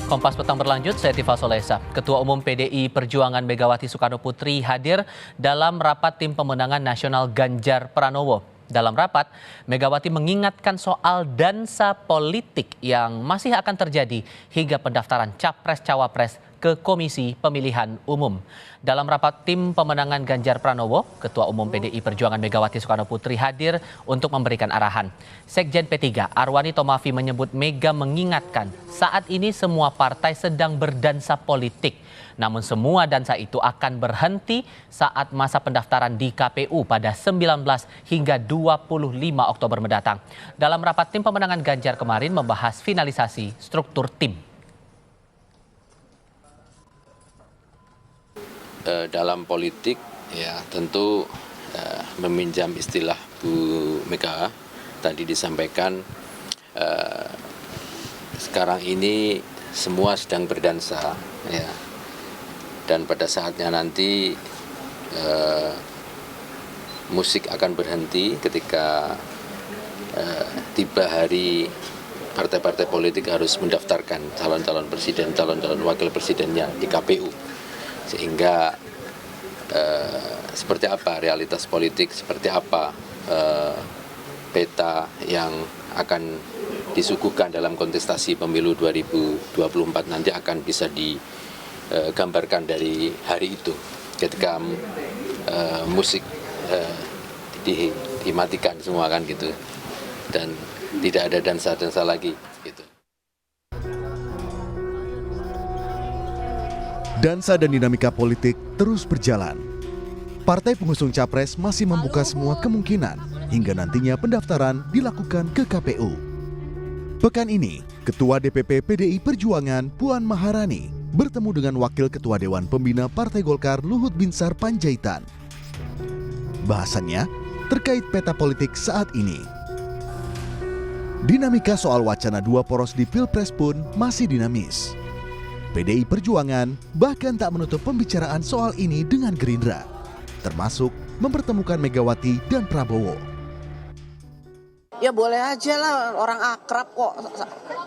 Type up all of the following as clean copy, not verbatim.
Kompas Petang berlanjut, saya Tifa Solesa. Ketua Umum PDI Perjuangan Megawati Soekarno Putri hadir dalam rapat tim pemenangan nasional Ganjar Pranowo. Dalam rapat, Megawati mengingatkan soal dansa politik yang masih akan terjadi hingga pendaftaran Capres-Cawapres ke Komisi Pemilihan Umum. Dalam rapat tim pemenangan Ganjar Pranowo, Ketua Umum PDI Perjuangan Megawati Soekarno Putri hadir untuk memberikan arahan. Sekjen P3 Arwani Tomafi menyebut Mega mengingatkan saat ini semua partai sedang berdansa politik. Namun semua dansa itu akan berhenti saat masa pendaftaran di KPU pada 19 hingga 25 Oktober mendatang. Dalam rapat tim pemenangan Ganjar kemarin membahas finalisasi struktur tim. Dalam politik ya tentu meminjam istilah Bu Mega tadi disampaikan sekarang ini semua sedang berdansa ya, dan pada saatnya nanti musik akan berhenti ketika tiba hari partai-partai politik harus mendaftarkan calon-calon presiden, calon-calon wakil presidennya di KPU. Sehingga seperti apa realitas politik, seperti apa peta yang akan disuguhkan dalam kontestasi pemilu 2024 nanti akan bisa digambarkan dari hari itu ketika musik dimatikan semua kan gitu, dan tidak ada dansa-dansa lagi gitu. Dansa dan dinamika politik terus berjalan. Partai pengusung Capres masih membuka semua kemungkinan hingga nantinya pendaftaran dilakukan ke KPU. Pekan ini, Ketua DPP PDI Perjuangan Puan Maharani bertemu dengan Wakil Ketua Dewan Pembina Partai Golkar Luhut Binsar Panjaitan. Bahasannya terkait peta politik saat ini. Dinamika soal wacana dua poros di Pilpres pun masih dinamis. PDI Perjuangan bahkan tak menutup pembicaraan soal ini dengan Gerindra, termasuk mempertemukan Megawati dan Prabowo. Ya boleh aja lah, orang akrab kok,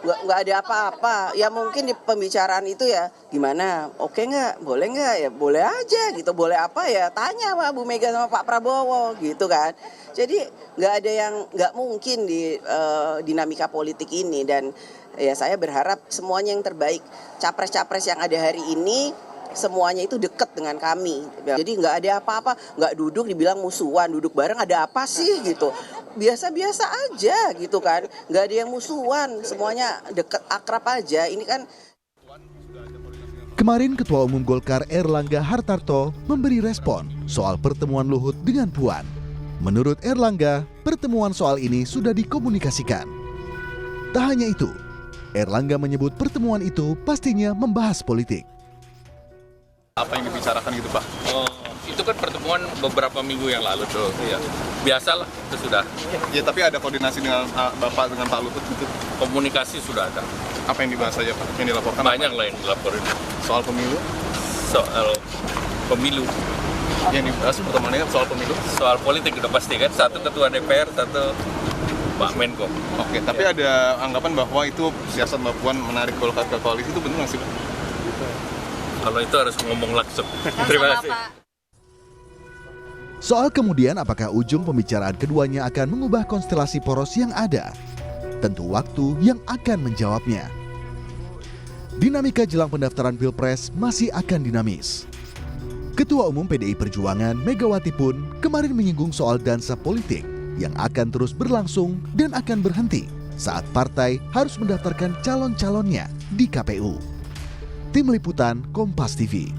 nggak ada apa-apa. Ya mungkin di pembicaraan itu ya gimana, oke nggak, boleh nggak, ya boleh aja gitu. Boleh apa ya, tanya Pak Bu Mega sama Pak Prabowo gitu kan. Jadi nggak ada yang nggak mungkin di dinamika politik ini, dan ya saya berharap semuanya yang terbaik. Capres-capres yang ada hari ini semuanya itu dekat dengan kami. Jadi nggak ada apa-apa, nggak duduk dibilang musuhan, duduk bareng ada apa sih gitu. Biasa-biasa aja gitu kan, nggak ada yang musuhan, semuanya dekat akrab aja. Ini kan. Kemarin Ketua Umum Golkar Erlangga Hartarto memberi respon soal pertemuan Luhut dengan Puan. Menurut Erlangga, pertemuan soal ini sudah dikomunikasikan. Tak hanya itu, Erlangga menyebut pertemuan itu pastinya membahas politik. Apa yang dibicarakan gitu Pak? Oh, itu kan pertemuan beberapa minggu yang lalu tuh. Ya. Biasalah, itu sudah. Ya tapi ada koordinasi dengan Bapak dengan Pak Luhut gitu. Komunikasi sudah ada. Apa yang dibahas aja Pak? Yang dilaporkan? Banyak lah yang dilaporin. Soal pemilu? Soal pemilu. Yang dibahas pertemuannya soal pemilu? Soal politik udah pasti kan. Satu ketua DPR, satu Pak Menko. Oke, tapi ya. Ada anggapan bahwa itu siasat Mbak Puan menarik Golkar ke koalisi, itu benar nggak sih Pak? Kalau itu harus ngomong langsung. Terima kasih. Soal kemudian apakah ujung pembicaraan keduanya akan mengubah konstelasi poros yang ada? Tentu waktu yang akan menjawabnya. Dinamika jelang pendaftaran Pilpres masih akan dinamis. Ketua Umum PDI Perjuangan Megawati pun kemarin menyinggung soal dansa politik yang akan terus berlangsung dan akan berhenti saat partai harus mendaftarkan calon-calonnya di KPU. Tim Liputan Kompas TV.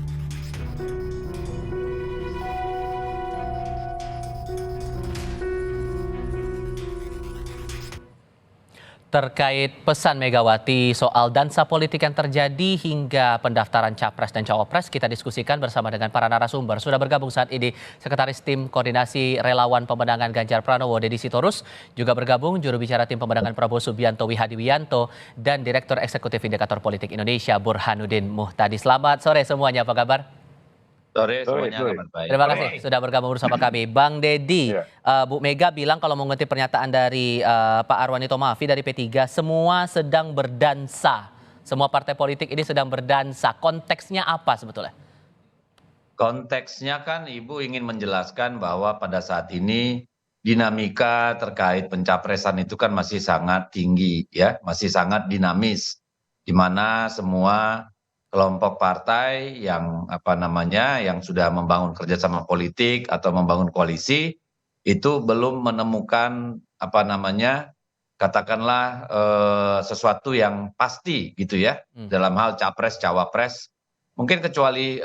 Terkait pesan Megawati soal dansa politik yang terjadi hingga pendaftaran Capres dan Cawapres, kita diskusikan bersama dengan para narasumber. Sudah bergabung saat ini Sekretaris Tim Koordinasi Relawan Pemenangan Ganjar Pranowo, Deddy Sitorus. Juga bergabung juru bicara Tim Pemenangan Prabowo Subianto Wihadi Wiyanto dan Direktur Eksekutif Indikator Politik Indonesia Burhanuddin Muhtadi. Selamat sore semuanya, apa kabar? Sore semuanya, kabar baik. Terima kasih sudah bergabung bersama kami. Bang Deddy, Bu Mega bilang kalau mengutip pernyataan dari Pak Arwani Tomafi dari P3, semua sedang berdansa Semua partai politik ini sedang berdansa. Konteksnya apa sebetulnya? Konteksnya kan Ibu ingin menjelaskan bahwa pada saat ini dinamika terkait pencapresan itu kan masih sangat tinggi ya, masih sangat dinamis, di mana semua kelompok partai yang yang sudah membangun kerjasama politik atau membangun koalisi itu belum menemukan katakanlah sesuatu yang pasti gitu ya dalam hal capres cawapres. Mungkin kecuali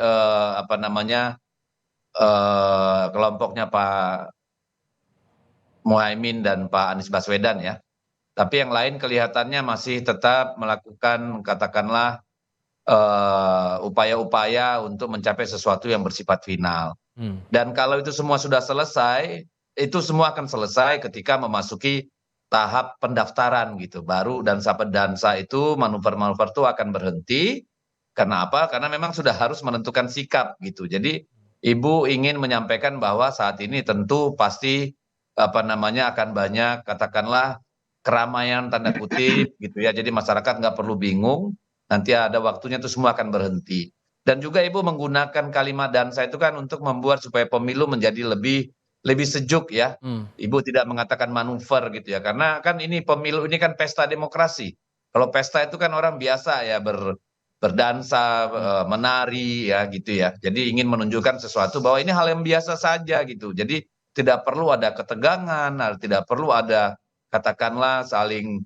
kelompoknya Pak Muhaimin dan Pak Anies Baswedan ya. Tapi yang lain kelihatannya masih tetap melakukan katakanlah upaya-upaya untuk mencapai sesuatu yang bersifat final. Dan kalau itu semua sudah selesai, itu semua akan selesai ketika memasuki tahap pendaftaran gitu. Baru dansa-dansa itu manuver-manuver itu akan berhenti. Karena apa? Karena memang sudah harus menentukan sikap gitu. Jadi Ibu ingin menyampaikan bahwa saat ini tentu pasti akan banyak katakanlah keramaian tanda kutip gitu ya. Jadi masyarakat nggak perlu bingung. Nanti ada waktunya itu semua akan berhenti. Dan juga Ibu menggunakan kalimat dansa itu kan untuk membuat supaya pemilu menjadi lebih sejuk ya. Ibu tidak mengatakan manuver gitu ya. Karena kan ini pemilu ini kan pesta demokrasi. Kalau pesta itu kan orang biasa ya berdansa, menari ya gitu ya. Jadi ingin menunjukkan sesuatu bahwa ini hal yang biasa saja gitu. Jadi tidak perlu ada ketegangan, tidak perlu ada katakanlah saling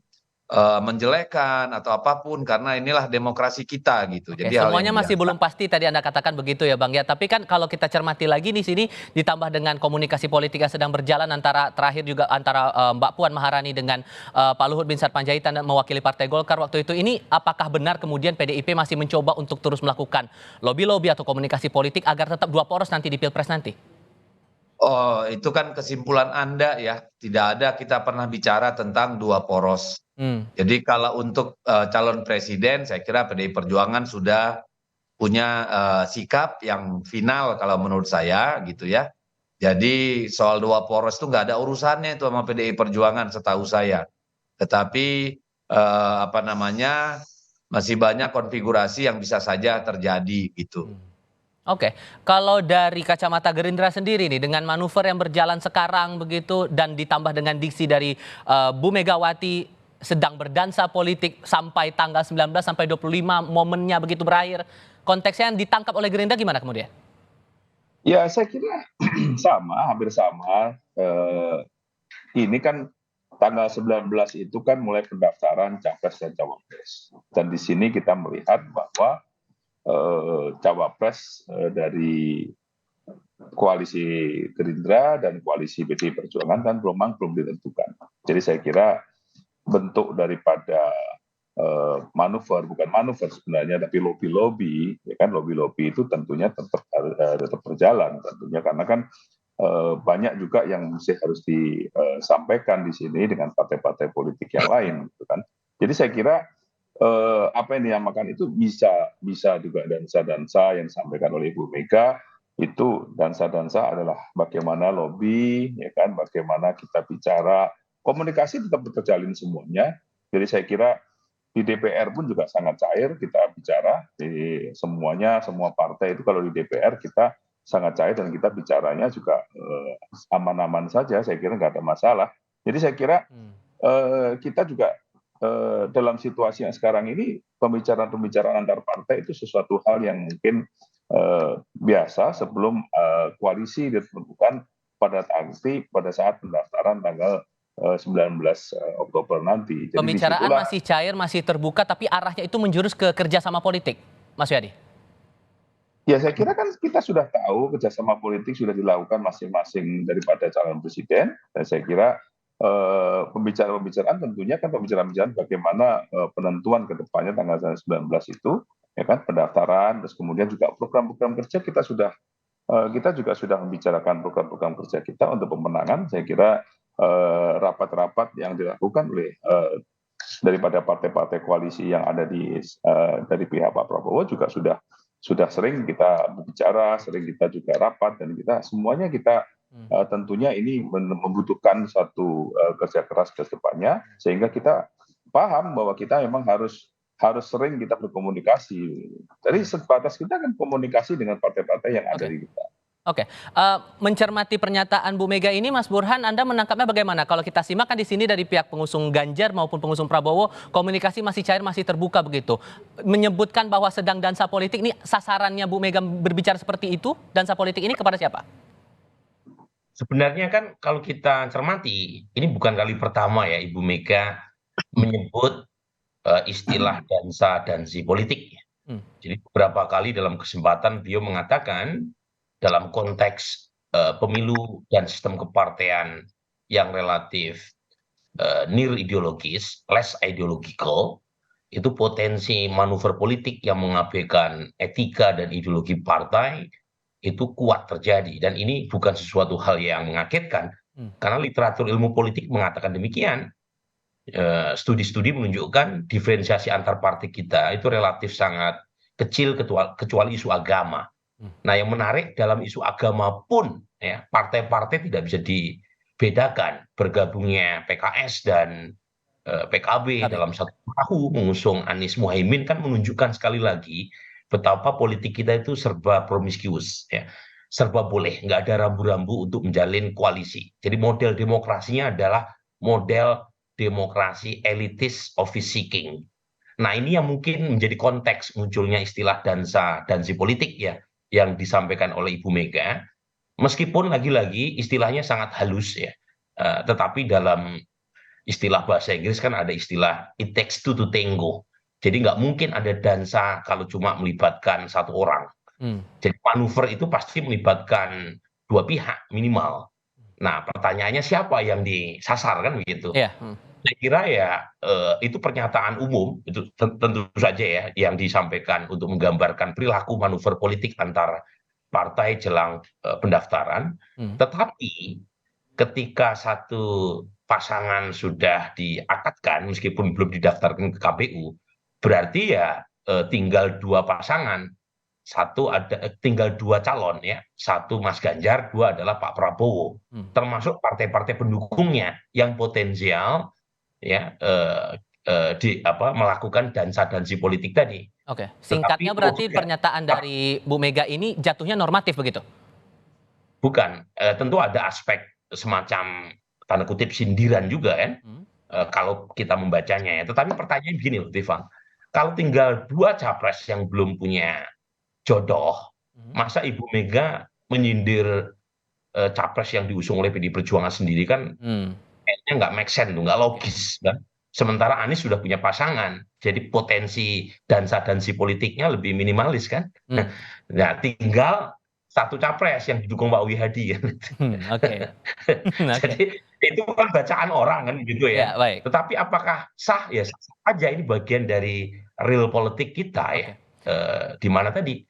menjelekan atau apapun karena inilah demokrasi kita gitu. Oke, Jadi hal semuanya yang masih biasa. belum pasti tadi Anda katakan begitu ya Bang ya. Tapi kan kalau kita cermati lagi di sini ditambah dengan komunikasi politik yang sedang berjalan antara terakhir juga antara Mbak Puan Maharani dengan Pak Luhut bin Sarpanjaitan mewakili Partai Golkar waktu itu, ini apakah benar kemudian PDIP masih mencoba untuk terus melakukan lobby-lobby atau komunikasi politik agar tetap dua poros nanti di Pilpres nanti? Oh, itu kan kesimpulan Anda ya. Tidak ada kita pernah bicara tentang dua poros. Jadi kalau untuk calon presiden saya kira PDI Perjuangan sudah punya sikap yang final kalau menurut saya gitu ya. Jadi soal dua poros itu nggak ada urusannya itu sama PDI Perjuangan setahu saya. Tetapi masih banyak konfigurasi yang bisa saja terjadi gitu. Oke, kalau dari kacamata Gerindra sendiri nih dengan manuver yang berjalan sekarang begitu dan ditambah dengan diksi dari Bu Megawati sedang berdansa politik sampai tanggal 19 sampai 25 momennya begitu berakhir. Konteksnya yang ditangkap oleh Gerindra gimana kemudian? Ya, saya kira sama, hampir sama. Ini kan tanggal 19 itu kan mulai pendaftaran capres dan cawapres. Dan di sini kita melihat bahwa cawapres dari koalisi Gerindra dan koalisi PDI Perjuangan kan belum ditentukan. Jadi saya kira bentuk daripada manuver, bukan manuver sebenarnya, tapi lobby-lobby, ya kan, lobby-lobby itu tentunya tetap berjalan tentunya karena kan banyak juga yang masih harus disampaikan di sini dengan partai-partai politik yang lain, gitu kan. Jadi saya kira apa yang dinamakan itu bisa juga dansa-dansa yang disampaikan oleh Ibu Mega, itu dansa-dansa adalah bagaimana lobby, ya kan, bagaimana kita bicara, komunikasi tetap terjalin semuanya. Jadi saya kira di DPR pun juga sangat cair kita bicara, di semuanya, semua partai itu kalau di DPR kita sangat cair dan kita bicaranya juga aman-aman saja, saya kira nggak ada masalah. Jadi saya kira kita juga dalam situasi yang sekarang ini pembicaraan antar partai itu sesuatu hal yang mungkin biasa sebelum koalisi ditentukan pada saat pendaftaran tanggal 19 Oktober nanti. Jadi pembicaraan masih cair, masih terbuka, tapi arahnya itu menjurus ke kerjasama politik, Mas Yadi? Ya, saya kira kan kita sudah tahu kerjasama politik sudah dilakukan masing-masing daripada calon presiden, dan saya kira pembicaraan tentunya kan pembicaraan bagaimana penentuan ke depannya tanggal 19 itu, ya kan, pendaftaran, terus kemudian juga program-program kerja kita juga sudah membicarakan program-program kerja kita untuk pemenangan. Saya kira rapat-rapat yang dilakukan oleh daripada partai-partai koalisi yang ada dari pihak Pak Prabowo juga sudah sering kita bicara, sering kita juga rapat, dan kita semuanya tentunya ini membutuhkan suatu kerja keras ke depannya, sehingga kita paham bahwa kita memang harus harus sering kita berkomunikasi. Jadi sebatas kita kan komunikasi dengan partai-partai yang ada di kita. Oke, mencermati pernyataan Bu Mega ini, Mas Burhan, Anda menangkapnya bagaimana? Kalau kita simak kan di sini dari pihak pengusung Ganjar maupun pengusung Prabowo, komunikasi masih cair, masih terbuka begitu. Menyebutkan bahwa sedang dansa politik, ini sasarannya Bu Mega berbicara seperti itu, dansa politik ini kepada siapa? Sebenarnya kan kalau kita cermati, ini bukan kali pertama ya Ibu Mega menyebut istilah dansi politik. Jadi beberapa kali dalam kesempatan beliau mengatakan dalam konteks pemilu dan sistem kepartean yang relatif near ideologis, less ideological, itu potensi manuver politik yang mengabaikan etika dan ideologi partai itu kuat terjadi. Dan ini bukan sesuatu hal yang mengagetkan, karena literatur ilmu politik mengatakan demikian. Studi-studi menunjukkan diferensiasi antar partai kita itu relatif sangat kecil kecuali isu agama. Nah, yang menarik dalam isu agama pun ya partai-partai tidak bisa dibedakan. Bergabungnya PKS dan PKB dalam satu perahu mengusung Anies Muhaimin kan menunjukkan sekali lagi betapa politik kita itu serba promiskuus, ya, serba boleh, nggak ada rambu-rambu untuk menjalin koalisi. Jadi model demokrasinya adalah model demokrasi elitis office seeking. Nah, ini yang mungkin menjadi konteks munculnya istilah dansi politik ya, yang disampaikan oleh Ibu Mega, meskipun lagi-lagi istilahnya sangat halus ya, tetapi dalam istilah bahasa Inggris kan ada istilah it takes two to tango. Jadi nggak mungkin ada dansa kalau cuma melibatkan satu orang. Jadi manuver itu pasti melibatkan dua pihak minimal. Nah, pertanyaannya siapa yang disasar kan begitu? Saya kira ya itu pernyataan umum, itu tentu saja ya yang disampaikan untuk menggambarkan perilaku manuver politik antar partai jelang pendaftaran. Tetapi ketika satu pasangan sudah diakadkan meskipun belum didaftarkan ke KPU, berarti ya tinggal dua pasangan, tinggal dua calon ya, satu Mas Ganjar, dua adalah Pak Prabowo, termasuk partai-partai pendukungnya yang potensial ya melakukan dansi politik tadi. Oke, singkatnya berarti pernyataan dari Bu Mega ini jatuhnya normatif begitu? Bukan, tentu ada aspek semacam tanda kutip sindiran juga kan, kalau kita membacanya ya. Tetapi pertanyaan begini loh, Tiffany, kalau tinggal dua capres yang belum punya jodoh, masa Ibu Mega menyindir capres yang diusung oleh PDI Perjuangan sendiri kan kayaknya nggak make sense, nggak logis kan. Sementara Anies sudah punya pasangan, jadi potensi dansa-dansi politiknya lebih minimalis kan. Nah, tinggal satu capres yang didukung Pak Wi Hadi kan. Jadi itu kan bacaan orang kan gitu ya. Tetapi apakah sah? Ya sah saja, ini bagian dari real politik kita ya. Di mana tadi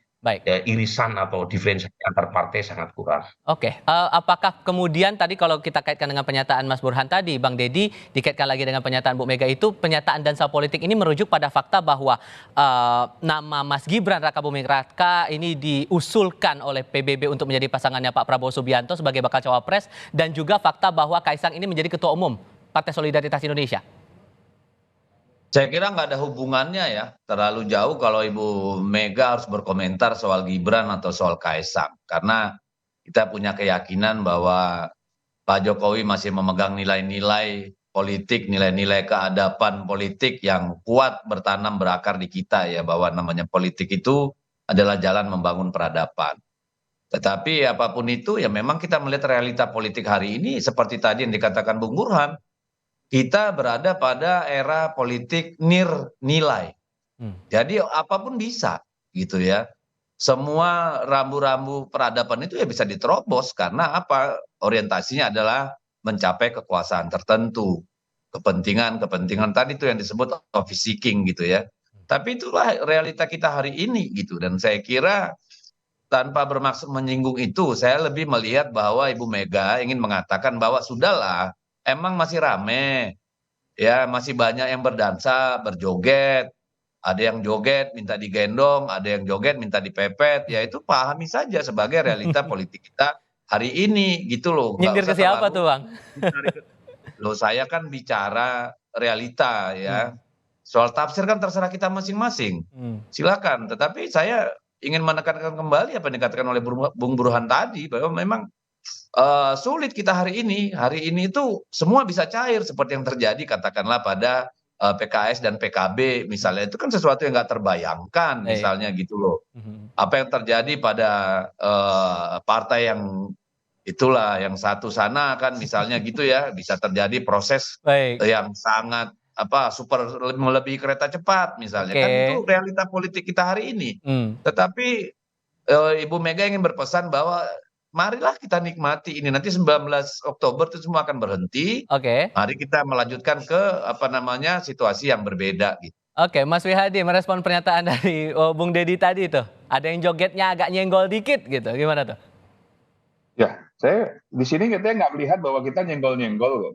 irisan atau diferensiasi antar partai sangat kurang. Oke, apakah kemudian tadi kalau kita kaitkan dengan pernyataan Mas Burhan tadi, Bang Deddy, dikaitkan lagi dengan pernyataan Bu Mega itu, pernyataan dansa politik ini merujuk pada fakta bahwa nama Mas Gibran Raka Buming Raka ini diusulkan oleh PBB untuk menjadi pasangannya Pak Prabowo Subianto sebagai bakal cawapres, dan juga fakta bahwa Kaisang ini menjadi ketua umum Partai Solidaritas Indonesia. Saya kira nggak ada hubungannya ya, terlalu jauh kalau Ibu Mega harus berkomentar soal Gibran atau soal Kaisang. Karena kita punya keyakinan bahwa Pak Jokowi masih memegang nilai-nilai politik, nilai-nilai keadaban politik yang kuat bertanam berakar di kita ya, bahwa namanya politik itu adalah jalan membangun peradaban. Tetapi apapun itu ya memang kita melihat realita politik hari ini seperti tadi yang dikatakan Bung Burhan. Kita berada pada era politik nilai. Jadi apapun bisa gitu ya. Semua rambu-rambu peradaban itu ya bisa diterobos karena apa? Orientasinya adalah mencapai kekuasaan tertentu. Kepentingan tadi itu yang disebut office seeking gitu ya. Tapi itulah realita kita hari ini gitu. Dan saya kira tanpa bermaksud menyinggung itu, saya lebih melihat bahwa Ibu Mega ingin mengatakan bahwa sudahlah, emang masih rame, ya masih banyak yang berdansa, berjoget, ada yang joget minta digendong, ada yang joget minta dipepet, ya itu pahami saja sebagai realita politik kita hari ini gitu loh. Nyindir ke siapa tuh Bang? Loh saya kan bicara realita ya, Soal tafsir kan terserah kita masing-masing. Silakan. Tetapi saya ingin menekankan kembali apa yang dikatakan oleh Bung Burhan tadi, bahwa memang sulit kita hari ini. Hari ini itu semua bisa cair seperti yang terjadi katakanlah pada PKS dan PKB misalnya. Itu kan sesuatu yang nggak terbayangkan misalnya gitu loh. Apa yang terjadi pada partai yang itulah yang satu sana kan misalnya gitu ya, bisa terjadi proses yang sangat super melebihi kereta cepat misalnya. Kan itu realita politik kita hari ini. Tetapi Ibu Mega ingin berpesan bahwa marilah kita nikmati ini, nanti 19 Oktober itu semua akan berhenti. Mari kita melanjutkan ke situasi yang berbeda gitu. Oke, Mas Wihadi merespon pernyataan dari Bung Deddy tadi itu. Ada yang jogetnya agak nyenggol dikit gitu. Gimana tuh? Ya, saya di sini kita nggak melihat bahwa kita nyenggol-nyenggol.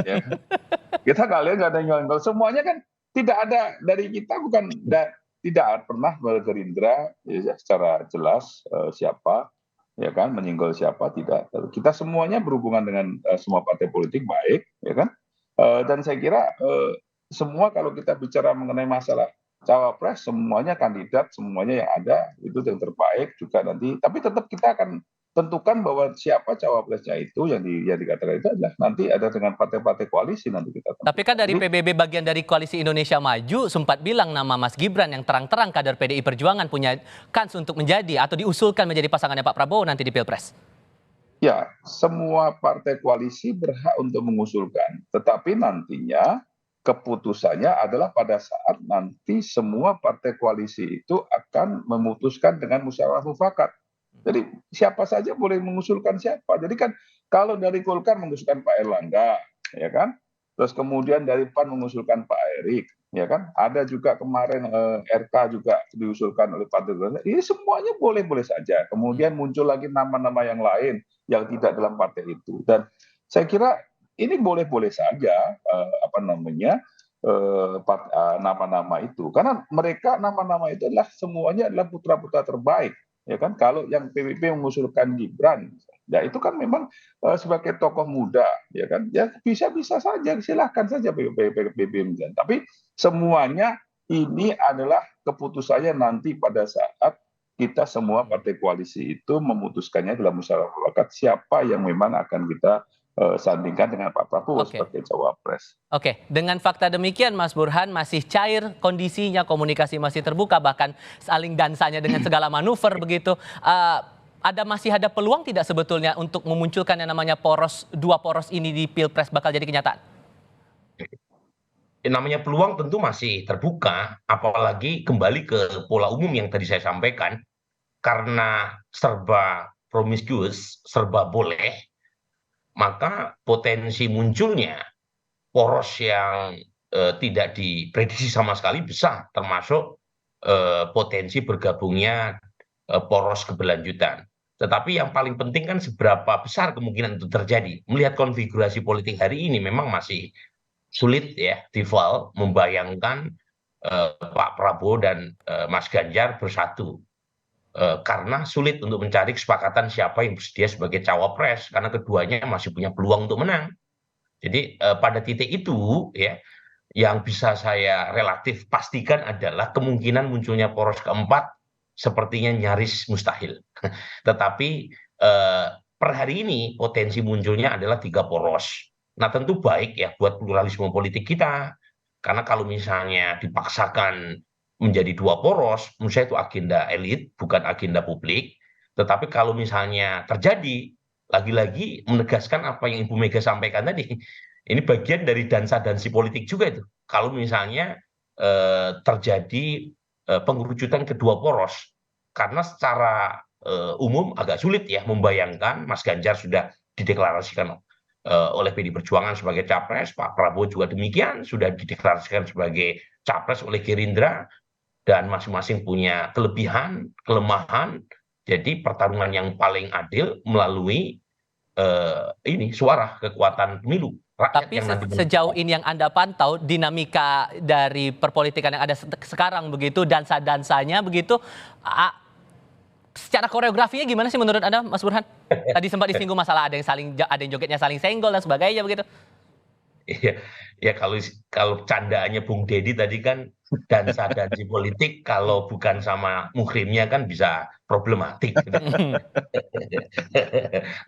Ya. Kita nggak lihat nggak ada nyenggol. Semuanya kan tidak ada dari kita, tidak pernah Gerindra ya, secara jelas siapa ya kan menyenggol siapa, tidak. Kita semuanya berhubungan dengan semua partai politik baik, ya kan. Dan saya kira semua kalau kita bicara mengenai masalah cawapres, semuanya kandidat, semuanya yang ada itu yang terbaik juga nanti. Tapi tetap kita akan tentukan bahwa siapa cawapresnya itu yang dikatakan itu adalah nanti ada dengan partai-partai koalisi nanti kita tentukan. Tapi kan dari PBB bagian dari Koalisi Indonesia Maju sempat bilang nama Mas Gibran yang terang-terang kader PDI Perjuangan punya kans untuk menjadi atau diusulkan menjadi pasangannya Pak Prabowo nanti di Pilpres. Ya, semua partai koalisi berhak untuk mengusulkan, tetapi nantinya keputusannya adalah pada saat nanti semua partai koalisi itu akan memutuskan dengan musyawarah mufakat. Jadi siapa saja boleh mengusulkan siapa. Jadi kan kalau dari Golkar mengusulkan Pak Erlangga, ya kan. Terus kemudian dari PAN mengusulkan Pak Erik, ya kan. Ada juga kemarin RK juga diusulkan oleh Partai Golkar. Ini semuanya boleh-boleh saja. Kemudian muncul lagi nama-nama yang lain yang tidak dalam partai itu. Dan saya kira ini boleh-boleh saja nama-nama itu. Karena mereka nama-nama itu adalah semuanya adalah putra-putra terbaik. Ya kan, kalau yang PBB mengusulkan Gibran, ya itu kan memang sebagai tokoh muda, ya kan, ya bisa-bisa saja, silahkan saja PBB. Tapi semuanya ini adalah keputusannya nanti pada saat kita semua partai koalisi itu memutuskannya dalam musyawarah mufakat siapa yang memang akan kita sandingkan dengan Pak Prabowo sebagai cawapres. Oke, dengan fakta demikian Mas Burhan masih cair kondisinya, komunikasi masih terbuka, bahkan saling dansanya dengan segala manuver begitu. Masih ada peluang tidak sebetulnya untuk memunculkan yang namanya dua poros ini di Pilpres bakal jadi kenyataan? Namanya peluang tentu masih terbuka, apalagi kembali ke pola umum yang tadi saya sampaikan, karena serba promiscuous, serba boleh, maka potensi munculnya poros yang tidak diprediksi sama sekali besar, termasuk potensi bergabungnya poros keberlanjutan. Tetapi yang paling penting kan seberapa besar kemungkinan itu terjadi. Melihat konfigurasi politik hari ini memang masih sulit ya, Tifal, membayangkan Pak Prabowo dan Mas Ganjar bersatu. Karena sulit untuk mencari kesepakatan siapa yang bersedia sebagai cawapres, karena keduanya masih punya peluang untuk menang. Jadi pada titik itu ya, yang bisa saya relatif pastikan adalah kemungkinan munculnya poros keempat sepertinya nyaris mustahil. Tetapi per hari ini potensi munculnya adalah 3 poros. Nah tentu baik ya buat pluralisme politik kita, karena kalau misalnya dipaksakan menjadi 2 poros, menurut saya itu agenda elit, bukan agenda publik. Tetapi kalau misalnya terjadi, lagi-lagi menegaskan apa yang Ibu Mega sampaikan tadi, ini bagian dari dansa-dansi politik juga itu. Kalau misalnya terjadi pengerucutan kedua poros, karena secara umum agak sulit ya membayangkan Mas Ganjar sudah dideklarasikan oleh PDI Perjuangan sebagai capres, Pak Prabowo juga demikian, sudah dideklarasikan sebagai capres oleh Gerindra, dan masing-masing punya kelebihan, kelemahan. Jadi pertarungan yang paling adil melalui suara kekuatan pemilu. Tapi sejauh ini yang Anda pantau dinamika dari perpolitikan yang ada sekarang begitu, dansa-dansanya begitu, secara koreografinya gimana sih menurut Anda, Mas Burhan? Tadi sempat disinggung masalah ada yang jogetnya saling senggol dan sebagainya begitu. Ya, ya kalau candaannya Bung Deddy tadi kan dansa-dansi politik kalau bukan sama muhrimnya kan bisa problematik.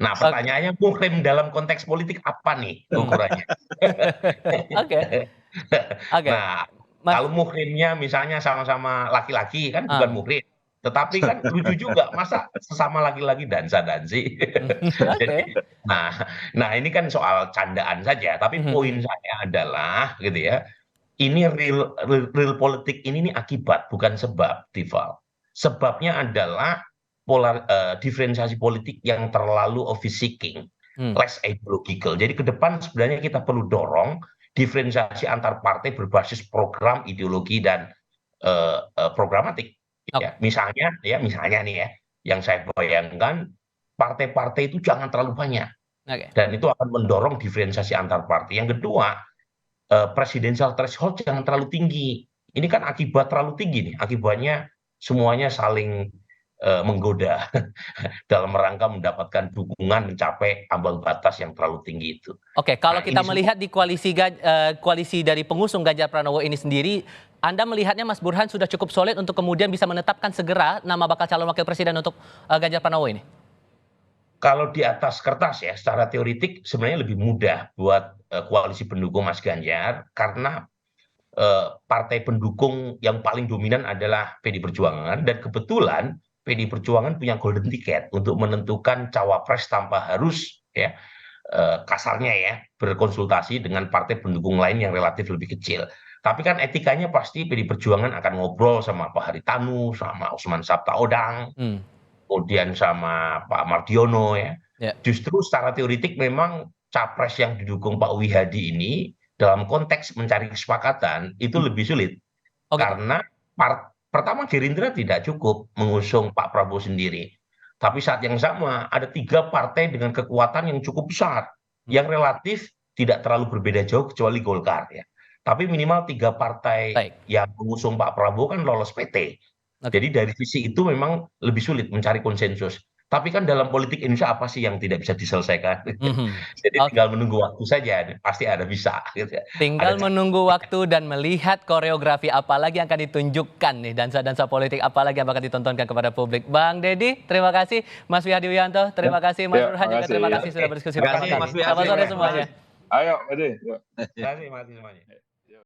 Nah, Oke. pertanyaannya muhrim dalam konteks politik apa nih ukurannya? Oke. Oke. Nah, Mas, kalau muhrimnya misalnya sama-sama laki-laki kan bukan ah. muhrim. Tetapi kan lucu juga, masa sesama laki-laki dansa-dansi. Oke. Jadi, nah, nah ini kan soal candaan saja. Tapi poin saya adalah, gitu ya, ini real politik ini nih akibat, bukan sebab, Tival. Sebabnya adalah diferensiasi politik yang terlalu office seeking, less ideological. Jadi ke depan sebenarnya kita perlu dorong diferensiasi antar partai berbasis program, ideologi dan programatik. Ya, misalnya nih ya, yang saya bayangkan partai-partai itu jangan terlalu banyak, Oke. dan itu akan mendorong diferensiasi antar partai. Yang kedua, presidensial threshold jangan terlalu tinggi. Ini kan akibat terlalu tinggi nih, akibatnya semuanya saling menggoda dalam rangka mendapatkan dukungan mencapai ambang batas yang terlalu tinggi itu. Oke, kalau Nah, kita ini melihat di koalisi dari pengusung Ganjar Pranowo ini sendiri, Anda melihatnya Mas Burhan sudah cukup solid untuk kemudian bisa menetapkan segera nama bakal calon wakil presiden untuk Ganjar Pranowo ini? Kalau di atas kertas ya, secara teoritik sebenarnya lebih mudah buat koalisi pendukung Mas Ganjar, karena partai pendukung yang paling dominan adalah PDI Perjuangan, dan kebetulan PDI Perjuangan punya golden ticket untuk menentukan cawapres tanpa harus ya kasarnya ya berkonsultasi dengan partai pendukung lain yang relatif lebih kecil. Tapi kan etikanya pasti PDI Perjuangan akan ngobrol sama Pak Haritanu, sama Usman Sabtaodang, kemudian sama Pak Mardiono ya. Justru secara teoritik memang capres yang didukung Pak Wihadi ini dalam konteks mencari kesepakatan itu lebih sulit. Karena pertama Gerindra tidak cukup mengusung Pak Prabowo sendiri. Tapi saat yang sama ada 3 partai dengan kekuatan yang cukup besar, yang relatif tidak terlalu berbeda jauh kecuali Golkar ya. Tapi minimal 3 partai yang mengusung Pak Prabowo kan lolos PT. Jadi dari sisi itu memang lebih sulit mencari konsensus. Tapi kan dalam politik Indonesia apa sih yang tidak bisa diselesaikan? Jadi tinggal menunggu waktu saja, pasti ada bisa. Tinggal menunggu waktu dan melihat koreografi apa lagi yang akan ditunjukkan nih, dansa-dansa politik apa lagi yang bakal ditontonkan kepada publik. Bang Deddy, terima kasih. Mas Wihadi Wiyanto, terima kasih. Mas Burhan juga terima kasih sudah berdiskusi bersama kami. Selamat sore semuanya. Ayo, Deddy. Terima kasih semuanya.